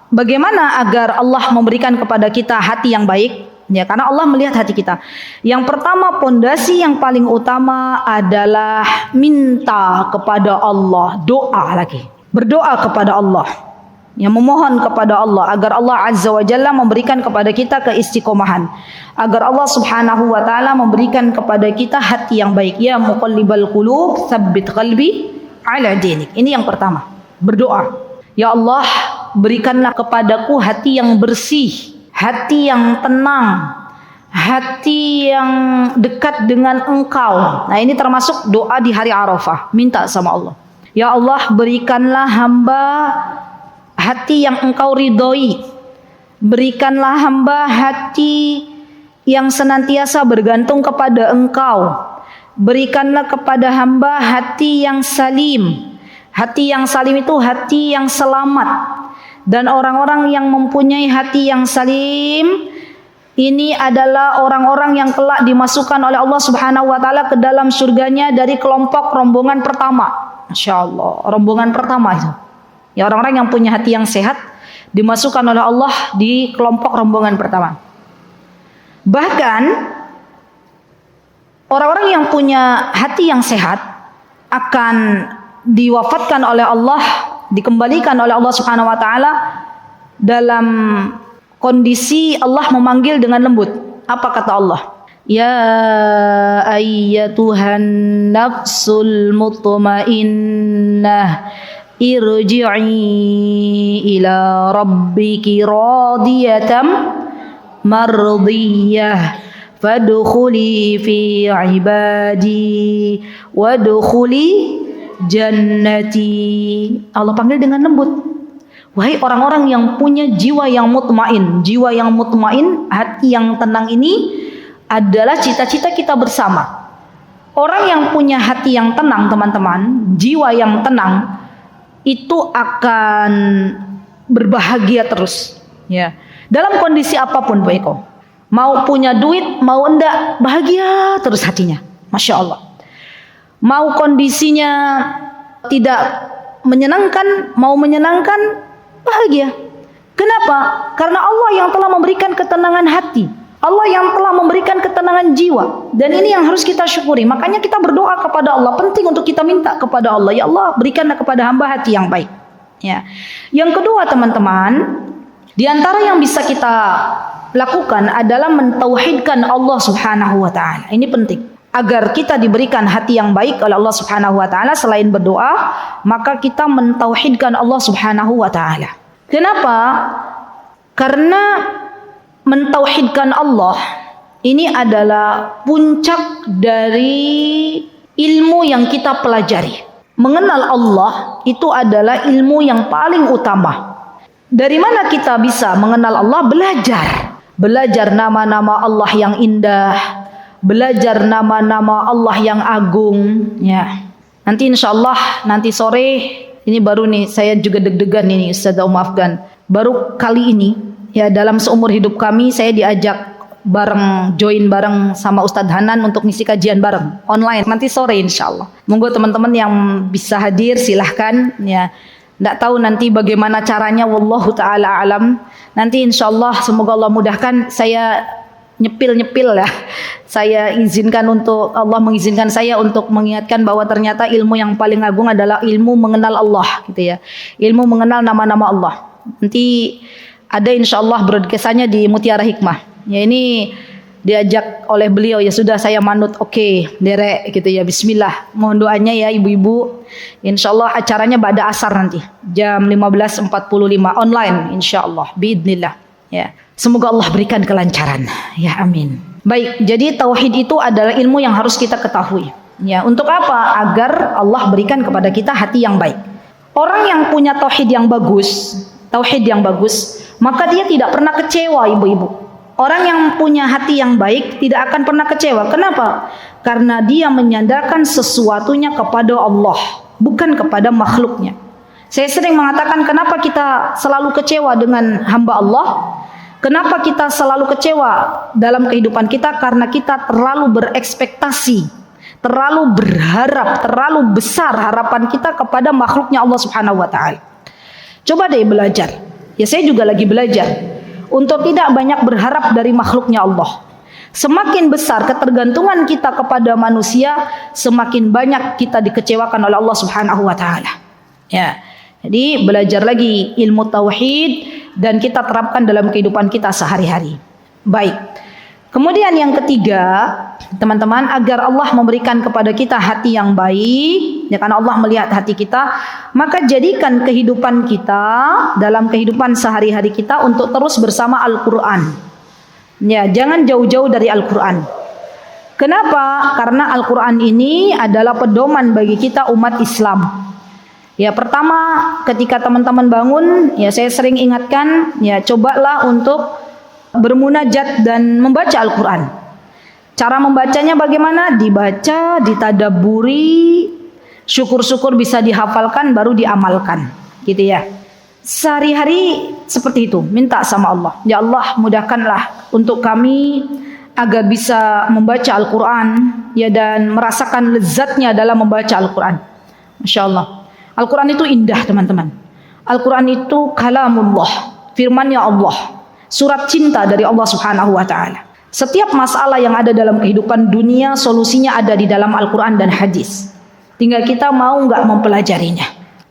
bagaimana agar Allah memberikan kepada kita hati yang baik? Ya, karena Allah melihat hati kita. Yang pertama, pondasi yang paling utama adalah minta kepada Allah, doa lagi. Berdoa kepada Allah. Ya, memohon kepada Allah agar Allah Azza wa Jalla memberikan kepada kita keistiqomahan. Agar Allah Subhanahu wa taala memberikan kepada kita hati yang baik. Ya muqallibal qulub, tsabbit qalbi ala dinik. Ini yang pertama. Berdoa. Ya Allah, berikanlah kepadaku hati yang bersih, hati yang tenang, hati yang dekat dengan Engkau. Nah, ini termasuk doa di hari Arafah. Minta sama Allah. Ya Allah, berikanlah hamba hati yang Engkau ridhoi. Berikanlah hamba hati yang senantiasa bergantung kepada Engkau. Berikanlah kepada hamba hati yang salim. Hati yang salim itu hati yang selamat. Dan orang-orang yang mempunyai hati yang salim ini adalah orang-orang yang kelak dimasukkan oleh Allah Subhanahu wa taala ke dalam surganya dari kelompok rombongan pertama. Masya Allah, rombongan pertama itu. Ya, orang-orang yang punya hati yang sehat dimasukkan oleh Allah di kelompok rombongan pertama. Bahkan orang-orang yang punya hati yang sehat akan diwafatkan oleh Allah, dikembalikan oleh Allah Subhanahu wa taala dalam kondisi Allah memanggil dengan lembut. Apa kata Allah? Ya ayyatuhan nafsul mutmainnah irji'i ila rabbiki radiyatan mardiyah fadkhuli fi ibadi wadkhuli jannati. Allah panggil dengan lembut. Wahai orang-orang yang punya jiwa yang mutmain. Jiwa yang mutmain, hati yang tenang ini adalah cita-cita kita bersama. Orang yang punya hati yang tenang, teman-teman, jiwa yang tenang itu akan berbahagia terus, ya. Dalam kondisi apapun, Bu Eko. Mau punya duit, mau enggak, bahagia terus hatinya. Masya Allah. Mau kondisinya tidak menyenangkan, mau menyenangkan, bahagia. Kenapa? Karena Allah yang telah memberikan ketenangan hati. Allah yang telah memberikan ketenangan jiwa. Dan ini yang harus kita syukuri. Makanya kita berdoa kepada Allah. Penting untuk kita minta kepada Allah. Ya Allah, berikanlah kepada hamba hati yang baik. Ya. Yang kedua, teman-teman, di antara yang bisa kita lakukan adalah mentauhidkan Allah Subhanahu wa taala. Ini penting. Agar kita diberikan hati yang baik oleh Allah Subhanahu wa taala, selain berdoa, maka kita mentauhidkan Allah Subhanahu wa taala. Kenapa? Karena mentauhidkan Allah ini adalah puncak dari ilmu yang kita pelajari. Mengenal Allah itu adalah ilmu yang paling utama. Dari mana kita bisa mengenal Allah? Belajar. Belajar nama-nama Allah yang indah. Belajar nama-nama Allah yang agung, ya. Nanti insyaallah nanti sore ini baru nih saya juga deg-degan ini Ustazah maafkan. Baru kali ini ya dalam seumur hidup kami saya diajak join bareng sama Ustadz Hanan untuk ngisi kajian bareng online nanti sore insyaallah. Monggo teman-teman yang bisa hadir silahkan ya. Nggak tahu nanti bagaimana caranya, wallahu taala alam. Nanti insyaallah semoga Allah mudahkan. Saya nyepil-nyepil ya. Allah mengizinkan saya untuk mengingatkan bahwa ternyata ilmu yang paling agung adalah ilmu mengenal Allah gitu ya. Ilmu mengenal nama-nama Allah. Nanti ada insyaallah broadcast-nya di Mutiara Hikmah. Ya ini diajak oleh beliau, ya sudah saya manut, oke, derek gitu ya, bismillah. Mohon doanya ya ibu-ibu. Insyaallah acaranya pada asar nanti jam 15.45 online insyaallah biidznillah ya. Semoga Allah berikan kelancaran ya, amin. Baik, jadi tauhid itu adalah ilmu yang harus kita ketahui ya. Untuk apa? Agar Allah berikan kepada kita hati yang baik. Orang yang punya tauhid yang bagus, maka dia tidak pernah kecewa ibu-ibu. Orang yang punya hati yang baik tidak akan pernah kecewa. Kenapa? Karena dia menyandarkan sesuatunya kepada Allah, bukan kepada makhluknya. Saya sering mengatakan, kenapa kita selalu kecewa dengan hamba Allah? Kenapa kita selalu kecewa dalam kehidupan kita? Karena kita terlalu berekspektasi, terlalu berharap, terlalu besar harapan kita kepada makhluknya Allah Subhanahu wa taala. Coba deh belajar. Ya saya juga lagi belajar untuk tidak banyak berharap dari makhluknya Allah. Semakin besar ketergantungan kita kepada manusia, semakin banyak kita dikecewakan oleh Allah Subhanahu wa taala. Ya. Jadi belajar lagi ilmu tauhid dan kita terapkan dalam kehidupan kita sehari-hari. Baik. Kemudian yang ketiga, teman-teman, agar Allah memberikan kepada kita hati yang baik, ya, karena Allah melihat hati kita, maka jadikan kehidupan kita dalam kehidupan sehari-hari kita untuk terus bersama Al-Quran. Ya, jangan jauh-jauh dari Al-Quran. Kenapa? Karena Al-Quran ini adalah pedoman bagi kita umat Islam. Ya, pertama ketika teman-teman bangun, ya saya sering ingatkan, ya cobalah untuk bermunajat dan membaca Al-Quran. Cara membacanya bagaimana? Dibaca, ditadaburi, syukur-syukur bisa dihafalkan, baru diamalkan, gitu ya. Sehari-hari seperti itu, minta sama Allah, ya Allah mudahkanlah untuk kami agar bisa membaca Al-Quran, ya, dan merasakan lezatnya dalam membaca Al-Quran. Masya Allah, Al-Quran itu indah teman-teman. Al-Quran itu kalamullah, firmannya Allah, surat cinta dari Allah Subhanahu wa taala. Setiap masalah yang ada dalam kehidupan dunia, solusinya ada di dalam Al-Quran dan hadis. Tinggal kita mau nggak mempelajarinya.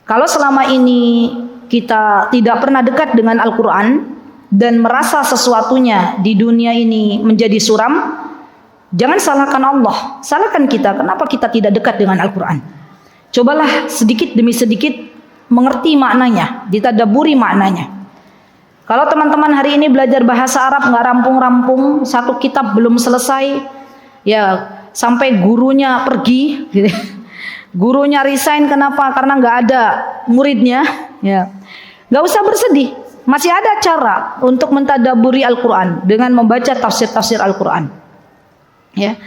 Kalau selama ini kita tidak pernah dekat dengan Al-Quran dan merasa sesuatunya di dunia ini menjadi suram, jangan salahkan Allah, salahkan kita. Kenapa kita tidak dekat dengan Al-Quran? Cobalah sedikit demi sedikit mengerti maknanya, ditadaburi maknanya. Kalau teman-teman hari ini belajar bahasa Arab nggak rampung-rampung, satu kitab belum selesai, ya sampai gurunya pergi, gitu. Gurunya resign, kenapa? Karena nggak ada muridnya, ya nggak usah bersedih, masih ada cara untuk mentadaburi Al-Quran dengan membaca tafsir-tafsir Al-Quran. Ya,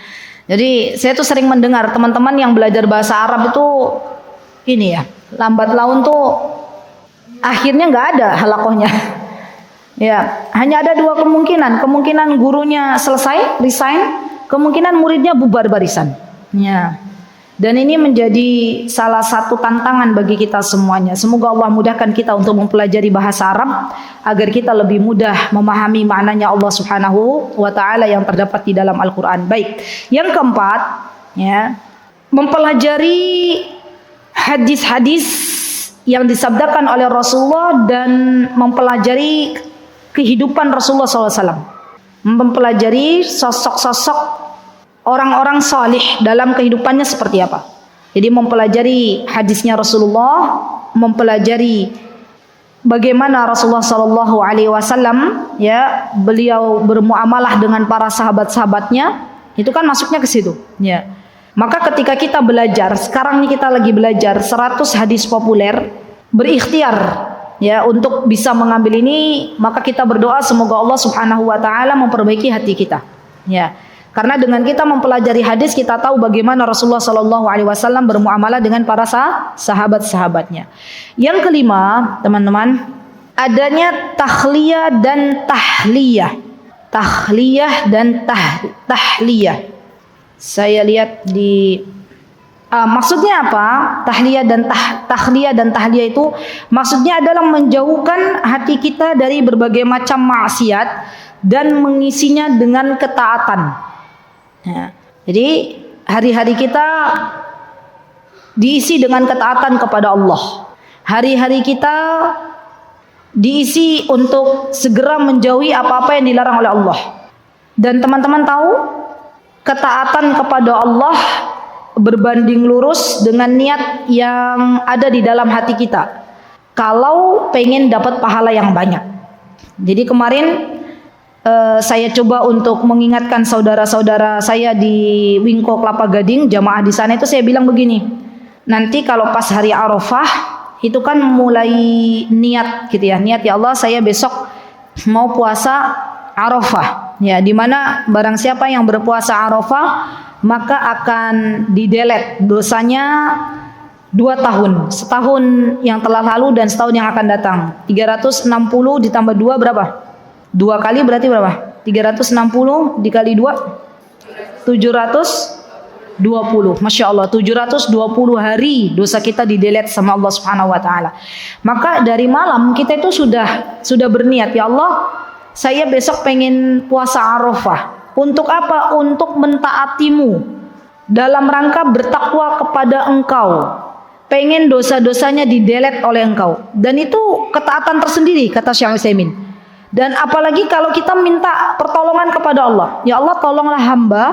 jadi saya tuh sering mendengar teman-teman yang belajar bahasa Arab itu ini ya, lambat laun tuh akhirnya nggak ada halakohnya. Ya, hanya ada dua kemungkinan. Kemungkinan gurunya selesai, resign, kemungkinan muridnya bubar barisan. Ya. Dan ini menjadi salah satu tantangan bagi kita semuanya. Semoga Allah mudahkan kita untuk mempelajari bahasa Arab agar kita lebih mudah memahami maknanya Allah Subhanahu wa taala yang terdapat di dalam Al-Qur'an. Baik. Yang keempat, ya, mempelajari hadis-hadis yang disabdakan oleh Rasulullah dan mempelajari kehidupan Rasulullah SAW, mempelajari sosok-sosok orang-orang salih dalam kehidupannya seperti apa. Jadi mempelajari hadisnya Rasulullah, mempelajari bagaimana Rasulullah SAW, ya, beliau bermuamalah dengan para sahabat-sahabatnya, itu kan masuknya ke situ. Ya. Maka ketika kita belajar, sekarang ini kita lagi belajar 100 hadis populer, berikhtiar, ya, untuk bisa mengambil ini, maka kita berdoa semoga Allah Subhanahu wa taala memperbaiki hati kita. Ya. Karena dengan kita mempelajari hadis, kita tahu bagaimana Rasulullah sallallahu alaihi wasallam bermuamalah dengan para sahabat-sahabatnya. Yang kelima, teman-teman, adanya tahliyah dan tahliyah. Tahliyah dan tahliyah. Saya lihat di maksudnya apa? Tahliyah dan tahliyah itu maksudnya adalah menjauhkan hati kita dari berbagai macam maksiat dan mengisinya dengan ketaatan. Ya. Jadi hari-hari kita diisi dengan ketaatan kepada Allah. Hari-hari kita diisi untuk segera menjauhi apa-apa yang dilarang oleh Allah. Dan teman-teman tahu, ketaatan kepada Allah berbanding lurus dengan niat yang ada di dalam hati kita. Kalau pengen dapat pahala yang banyak. Jadi kemarin saya coba untuk mengingatkan saudara-saudara saya di Wingko Kelapa Gading, jamaah di sana itu saya bilang begini. Nanti kalau pas hari Arafah itu kan mulai niat gitu ya. Niat, ya Allah, saya besok mau puasa Arafah. Ya, di mana barang siapa yang berpuasa Arafah maka akan didelet dosanya 2 tahun. Setahun yang telah lalu dan setahun yang akan datang. 360 ditambah 2 berapa? 2 kali berarti berapa? 360 dikali 2 720. Masya Allah, 720 hari dosa kita didelet sama Allah Subhanahu wa taala. Maka dari malam kita itu sudah berniat, ya Allah, saya besok pengen puasa Arafah. Untuk apa? Untuk mentaatimu dalam rangka bertakwa kepada Engkau. Pengen dosa-dosanya didelet oleh Engkau. Dan itu ketaatan tersendiri, kata Syekh Utsaimin. Dan apalagi kalau kita minta pertolongan kepada Allah. Ya Allah, tolonglah hamba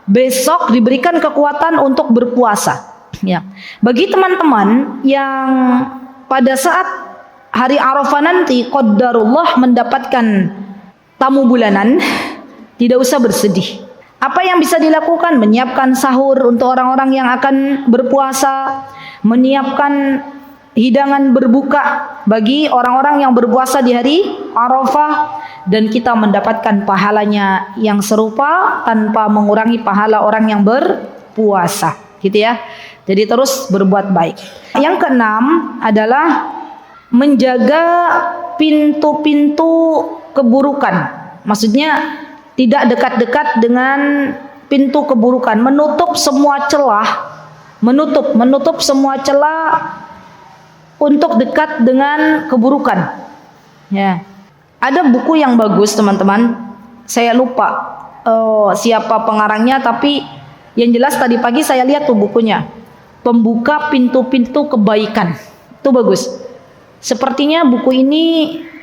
besok diberikan kekuatan untuk berpuasa. Ya. Bagi teman-teman yang pada saat hari Arafah nanti qadarullah mendapatkan tamu bulanan, tidak usah bersedih. Apa yang bisa dilakukan? Menyiapkan sahur untuk orang-orang yang akan berpuasa, menyiapkan hidangan berbuka bagi orang-orang yang berpuasa di hari Arafah, dan kita mendapatkan pahalanya yang serupa tanpa mengurangi pahala orang yang berpuasa, gitu ya. Jadi terus berbuat baik. Yang keenam adalah menjaga pintu-pintu keburukan. Maksudnya tidak dekat-dekat dengan pintu keburukan, menutup semua celah, menutup semua celah untuk dekat dengan keburukan. Ya. Ada buku yang bagus, teman-teman. Saya lupa siapa pengarangnya, tapi yang jelas tadi pagi saya lihat tuh bukunya. Pembuka pintu-pintu kebaikan. Itu bagus. Sepertinya buku ini,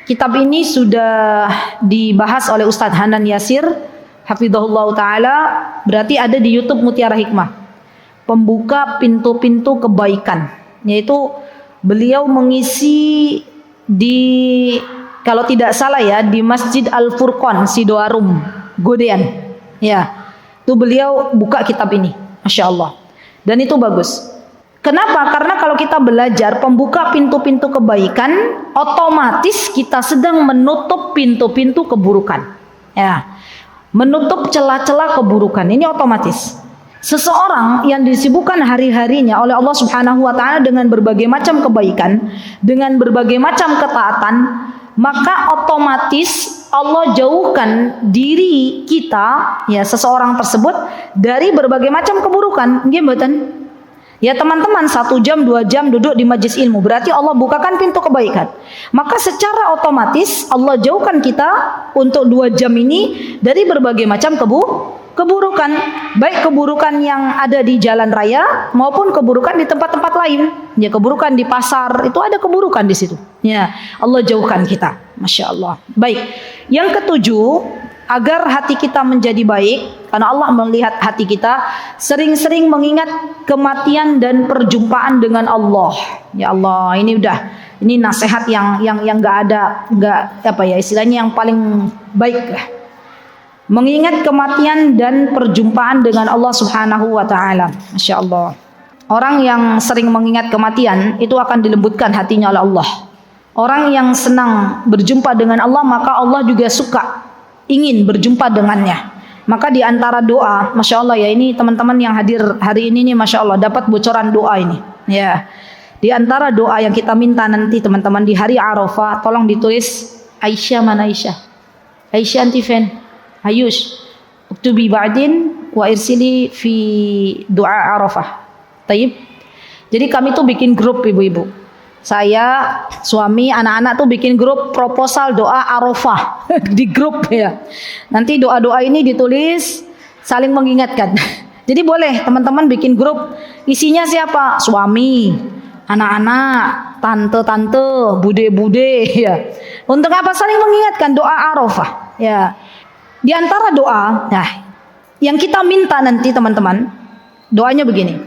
kitab ini sudah dibahas oleh Ustadz Hanan Yasir, hafizahullah ta'ala. Berarti ada di YouTube Mutiara Hikmah. Pembuka pintu-pintu kebaikan. Yaitu beliau mengisi di, kalau tidak salah ya, di Masjid Al-Furqan Sidoarum Godean. Ya, itu beliau buka kitab ini, Masya Allah. Dan itu bagus. Kenapa? Karena kalau kita belajar pembuka pintu-pintu kebaikan, otomatis kita sedang menutup pintu-pintu keburukan. Ya, menutup celah-celah keburukan. Ini otomatis. Seseorang yang disibukkan hari-harinya oleh Allah Subhanahu wa taala dengan berbagai macam kebaikan, dengan berbagai macam ketaatan, maka otomatis Allah jauhkan diri kita, ya, seseorang tersebut dari berbagai macam keburukan. Nggih mboten? Ya teman-teman, 1 jam 2 jam duduk di majelis ilmu, berarti Allah bukakan pintu kebaikan. Maka secara otomatis Allah jauhkan kita untuk 2 jam ini dari berbagai macam keburukan, baik keburukan yang ada di jalan raya maupun keburukan di tempat-tempat lain. Ya, keburukan di pasar itu ada keburukan di situ. Ya, Allah jauhkan kita. Masya Allah. Baik. Yang ketujuh, agar hati kita menjadi baik, karena Allah melihat hati kita, sering-sering mengingat kematian dan perjumpaan dengan Allah. Ya Allah, ini nasihat yang nggak apa ya, istilahnya yang paling baik lah. Mengingat kematian dan perjumpaan dengan Allah Subhanahu wa taala. Masya Allah. Orang yang sering mengingat kematian itu akan dilembutkan hatinya oleh Allah. Orang yang senang berjumpa dengan Allah, maka Allah juga suka ingin berjumpa dengannya. Maka di antara doa, Masya Allah ya, ini teman-teman yang hadir hari ini nih, Masya Allah dapat bocoran doa ini. Ya, di antara doa yang kita minta nanti teman-teman di hari Arafah, tolong ditulis. Aisyah, mana Aisyah? Aisyah Antifen, Ayush, uktubi ba'din wa irsili fi doa Arafah. Taib. Jadi kami tuh bikin grup ibu-ibu. Saya, suami, anak-anak tuh bikin grup proposal doa Arafah di grup ya. Nanti doa-doa ini ditulis saling mengingatkan. Jadi boleh teman-teman bikin grup, isinya siapa? Suami, anak-anak, tante-tante, bude-bude ya. Untuk apa? Saling mengingatkan doa Arafah ya. Di antara doa, nah yang kita minta nanti teman-teman, doanya begini.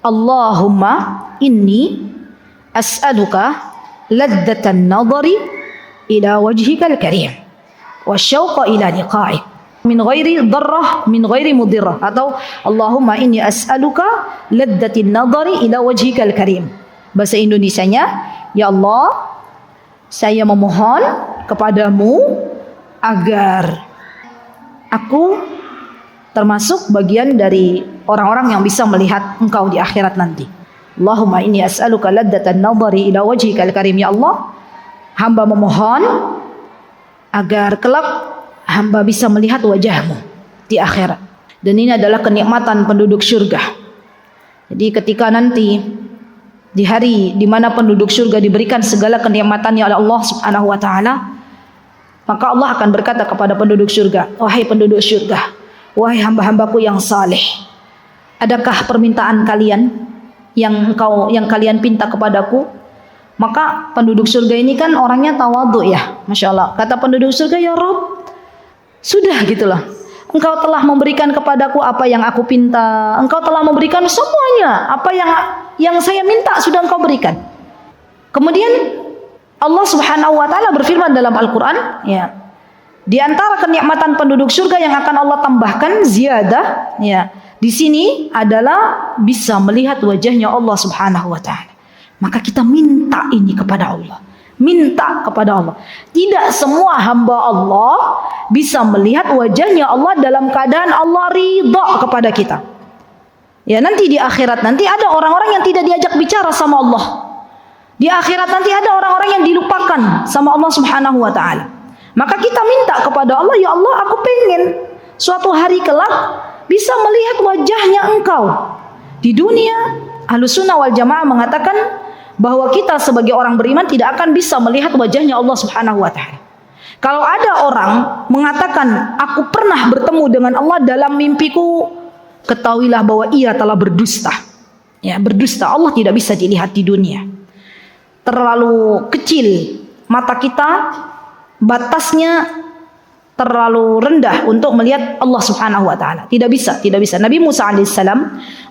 Allahumma inni as'aluka ladzatan nadhari ila wajhikal karim wa syauqa ila liqa'ik min ghairi darrah min ghairi mudirrah, atau Allahumma inni as'aluka ladzatin nadhari ila wajhikal karim. Bahasa Indonesianya, ya Allah, saya memohon kepadamu agar aku termasuk bagian dari orang-orang yang bisa melihat Engkau di akhirat nanti. Allahumma inni as'aluka ladzatan nadhari ila wajhikal karim. Ya Allah, hamba memohon agar kelak hamba bisa melihat wajahmu di akhirat. Dan ini adalah kenikmatan penduduk surga. Jadi ketika nanti di hari di mana penduduk surga diberikan segala kenikmatannya oleh Allah Subhanahu wa taala, maka Allah akan berkata kepada penduduk surga, wahai penduduk surga, wahai hamba-hambaku yang saleh, adakah permintaan kalian yang kalian pinta kepadaku? Maka penduduk surga ini kan orangnya tawadhu ya, masya Allah. Kata penduduk surga, ya Rabb, sudah gitulah, Engkau telah memberikan kepadaku apa yang aku pinta. Engkau telah memberikan semuanya, apa yang saya minta sudah Engkau berikan. Kemudian Allah Subhanahu wa taala berfirman dalam Al-Qur'an, ya, di antara kenikmatan penduduk surga yang akan Allah tambahkan ziyadah, ya, di sini adalah bisa melihat wajahnya Allah Subhanahu wa taala. Maka kita minta ini kepada Allah. Minta kepada Allah. Tidak semua hamba Allah bisa melihat wajahnya Allah dalam keadaan Allah ridha kepada kita. Ya, nanti di akhirat nanti ada orang-orang yang tidak diajak bicara sama Allah. Di akhirat nanti ada orang-orang yang dilupakan sama Allah Subhanahu wa taala. Maka kita minta kepada Allah, ya Allah, aku pengen suatu hari kelak bisa melihat wajahnya Engkau. Di dunia, Ahlussunnah wal Jamaah mengatakan bahwa kita sebagai orang beriman tidak akan bisa melihat wajahnya Allah Subhanahu wa taala. Kalau ada orang mengatakan, aku pernah bertemu dengan Allah dalam mimpiku, ketahuilah bahwa ia telah berdusta. Ya, berdusta. Allah tidak bisa dilihat di dunia. Terlalu kecil mata kita, batasnya terlalu rendah untuk melihat Allah Subhanahu wa taala. Tidak bisa. Nabi Musa alaihissalam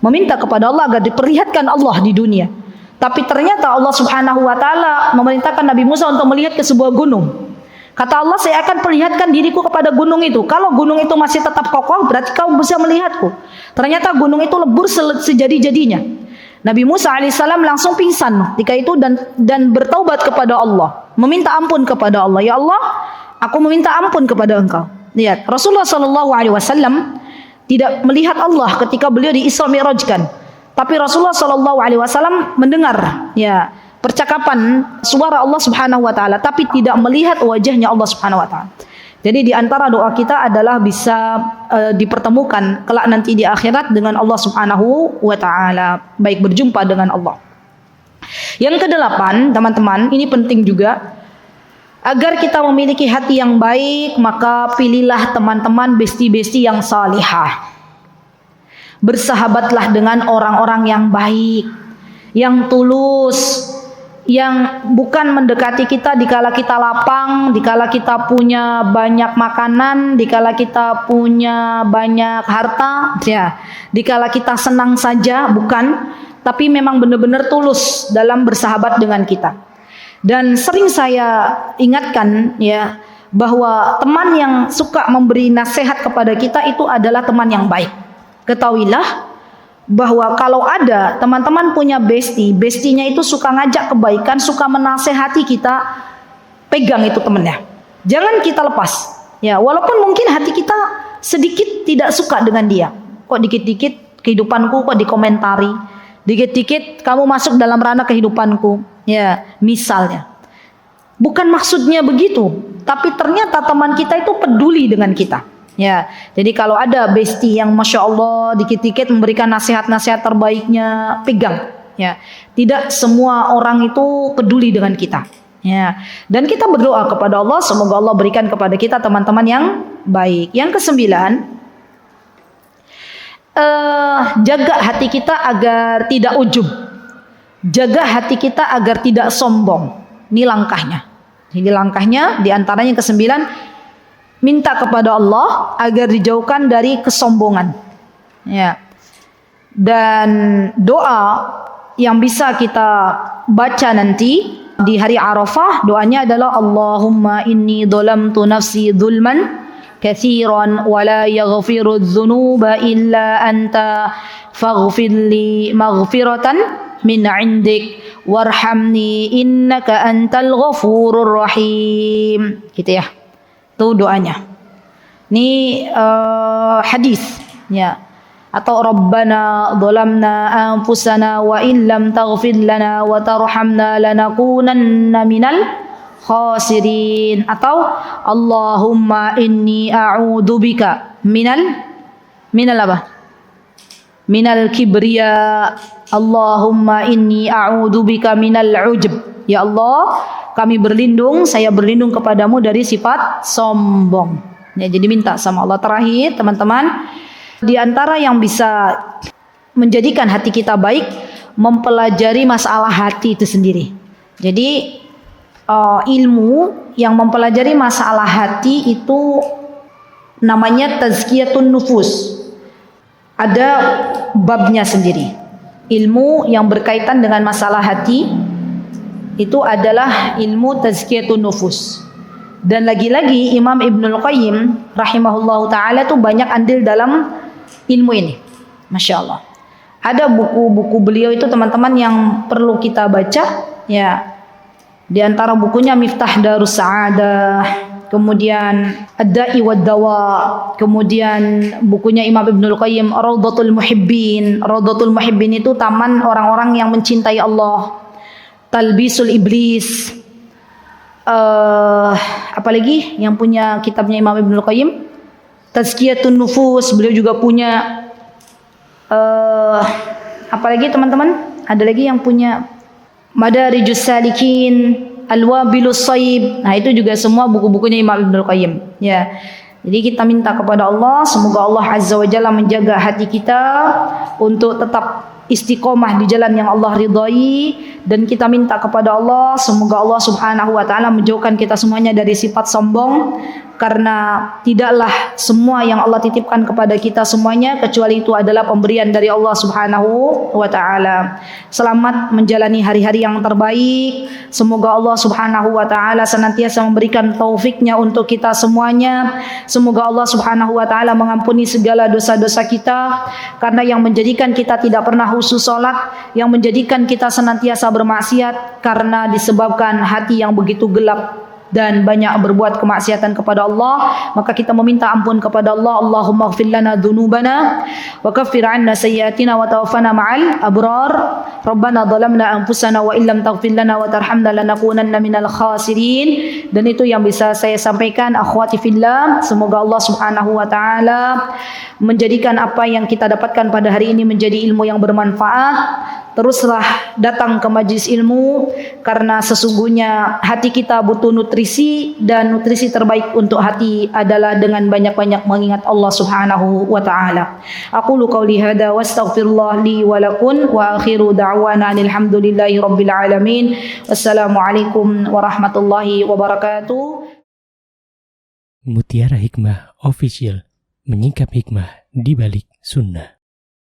meminta kepada Allah agar diperlihatkan Allah di dunia. Tapi ternyata Allah Subhanahu wa taala memerintahkan Nabi Musa untuk melihat ke sebuah gunung. Kata Allah, saya akan perlihatkan diriku kepada gunung itu. Kalau gunung itu masih tetap kokoh, berarti kau bisa melihatku. Ternyata gunung itu lebur sejadi-jadinya. Nabi Musa alaihissalam langsung pingsan ketika itu dan bertaubat kepada Allah, meminta ampun kepada Allah. Ya Allah, aku meminta ampun kepada Engkau. Lihat, Rasulullah SAW tidak melihat Allah ketika beliau di Isra Mi'rajkan, tapi Rasulullah SAW mendengar ya percakapan suara Allah Subhanahu wa taala, tapi tidak melihat wajahnya Allah Subhanahu wa taala. Jadi di antara doa kita adalah bisa dipertemukan kelak nanti di akhirat dengan Allah Subhanahu wa taala, baik berjumpa dengan Allah. Yang kedelapan, teman-teman, ini penting juga. Agar kita memiliki hati yang baik, maka pilihlah teman-teman besti-besti yang salihah. Bersahabatlah dengan orang-orang yang baik, yang tulus, yang bukan mendekati kita dikala kita lapang, dikala kita punya banyak makanan, dikala kita punya banyak harta, ya, dikala kita senang saja, bukan, tapi memang benar-benar tulus dalam bersahabat dengan kita. Dan sering saya ingatkan ya bahwa teman yang suka memberi nasihat kepada kita itu adalah teman yang baik. Ketahuilah bahwa kalau ada teman-teman punya bestinya itu suka ngajak kebaikan, suka menasehati kita, pegang itu temannya. Jangan kita lepas. Ya, walaupun mungkin hati kita sedikit tidak suka dengan dia. Kok dikit-dikit kehidupanku kok dikomentari. Dikit-dikit kamu masuk dalam ranah kehidupanku. Ya, misalnya. Bukan maksudnya begitu, tapi ternyata teman kita itu peduli dengan kita. Ya, jadi kalau ada bestie yang masya Allah dikit-dikit memberikan nasihat-nasihat terbaiknya, pegang. Ya, tidak semua orang itu peduli dengan kita. Ya, dan kita berdoa kepada Allah, semoga Allah berikan kepada kita teman-teman yang baik. Yang kesembilan, jaga hati kita agar tidak ujub. Jaga hati kita agar tidak sombong. Ini langkahnya. Jadi langkahnya diantaranya yang kesembilan, minta kepada Allah agar dijauhkan dari kesombongan. Ya. Dan doa yang bisa kita baca nanti di hari Arafah, doanya adalah Allahumma inni dhalamtu nafsi dhulman katsiran wa la yaghfiru dzunuba illa anta faghfir li maghfiratan min 'indik warhamni innaka antal ghafurur rahim. Gitu ya. Itu doanya. Ini hadis ya. Atau Rabbana dhalamna anfusana wa illam taghfir lana wa tarhamna lanakunanna minal khasirin. Atau Allahumma inni a'udzubika minal apa? Minal kibriya. Allahumma inni a'udzubika minal ujub. Ya Allah, saya berlindung kepadamu dari sifat sombong. Ya, jadi minta sama Allah. Terakhir, teman-teman, di antara yang bisa menjadikan hati kita baik, mempelajari masalah hati itu sendiri. Jadi ilmu yang mempelajari masalah hati itu namanya tazkiyatun nufus. Ada babnya sendiri. Ilmu yang berkaitan dengan masalah hati itu adalah ilmu tazkiyatun nufus. Dan lagi-lagi Imam Ibnul Qayyim rahimahullahu ta'ala itu banyak andil dalam ilmu ini. Masya Allah. Ada buku-buku beliau itu teman-teman yang perlu kita baca. Ya. Di antara bukunya Miftah Darus Sa'adah, kemudian Ad-Da'i wad-Dawa, kemudian bukunya Imam Ibnul Qayyim Rawdatul Muhibbin. Rawdatul Muhibbin itu taman orang-orang yang mencintai Allah. Talbisul Iblis. Apalagi yang punya kitabnya Imam Ibnul Qayyim, Tazkiyatun Nufus, beliau juga punya. Apalagi teman-teman, ada lagi yang punya Madarijus Salikin, Al-Wabilus Sayyib. Nah, itu juga semua buku-bukunya Imam Ibnul Qayyim. Ya. Jadi kita minta kepada Allah, semoga Allah Azza wa Jalla menjaga hati kita untuk tetap istiqomah di jalan yang Allah ridhai, dan kita minta kepada Allah semoga Allah Subhanahu wa taala menjauhkan kita semuanya dari sifat sombong, karena tidaklah semua yang Allah titipkan kepada kita semuanya kecuali itu adalah pemberian dari Allah Subhanahu wa taala. Selamat menjalani hari-hari yang terbaik. Semoga Allah Subhanahu wa taala senantiasa memberikan taufiknya untuk kita semuanya. Semoga Allah Subhanahu wa taala mengampuni segala dosa-dosa kita, karena yang menjadikan kita tidak pernah khusus salat, yang menjadikan kita senantiasa bermaksiat karena disebabkan hati yang begitu gelap dan banyak berbuat kemaksiatan kepada Allah, maka kita meminta ampun kepada Allah. Allahumma ighfir lana dzunubana wa kaffir 'anna sayyi'atina wa tawaffana ma'al abrar. Rabbana dhalamna anfusana wa illam taghfir lana wa tarhamna lanakunanna minal khasirin. Dan itu yang bisa saya sampaikan, akhwati fillah. Semoga Allah Subhanahu wa taala menjadikan apa yang kita dapatkan pada hari ini menjadi ilmu yang bermanfaat. Teruslah datang ke majlis ilmu, karena sesungguhnya hati kita butuh nutrisi, dan nutrisi terbaik untuk hati adalah dengan banyak-banyak mengingat Allah Subhanahu wa taala. Aqulu qouli hadza wa astaghfirullah li wa lakum wa akhiru da'wana alhamdulillahi rabbil alamin. Wassalamualaikum warahmatullahi wabarakatuh. Mutiara Hikmah Official, menyingkap hikmah di balik sunnah.